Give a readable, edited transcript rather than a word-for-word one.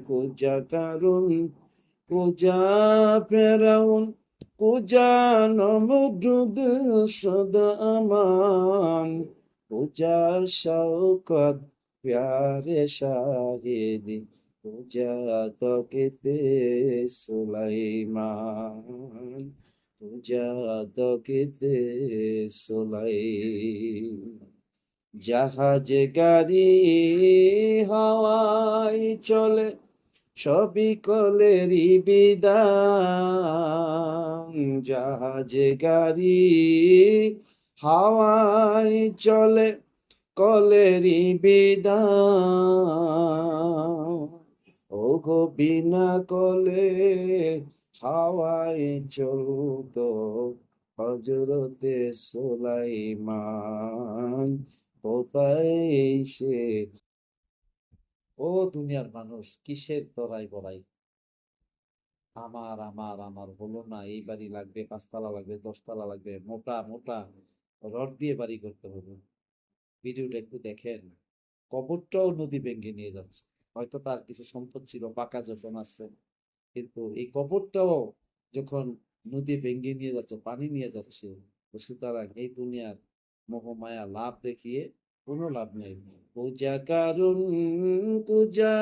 কুজা কারুন, কুজা ফেরাউন, কুজা নমরুদ সদা আমান, কুজা শওকত প্যারে শাহিদি, কুজা তকিতে সুলাইমান, কুজা তকিতে সুলাইমান। জাহাজে গাড়ি হাওয়ায় চলে, সবই কলেরই বিধান। জাহাজে গাড়ি হাওয়ায় চলে, কলেরই বিধান। ও গো বিনা কলে হাওয়ায় চলতো হজরতে সুলাইমান, কোথায় সে। ও দুনিয়ার মানুষ, কিসের তরাই বড়াই, আমার আমার আমার হলো না, এই বাড়ি লাগবে, 5 তলা লাগবে, 10 তলা লাগবে, মোটা মোটা রড দিয়ে বাড়ি করতে হবে। ভিডিওটা একটু দেখেন, কবরটাও নদী ভেঙে নিয়ে যাচ্ছে। হয়তো তার কিছু সম্পদ ছিল, পাকা যখন আসছে, কিন্তু এই কবরটাও যখন নদী ভেঙে নিয়ে যাচ্ছে, পানি নিয়ে যাচ্ছে, তো সুতরাং এই দুনিয়ার মোহমায়া লাভ দেখিয়ে কোনো লাভ নেই। পূজা কারুন, পূজা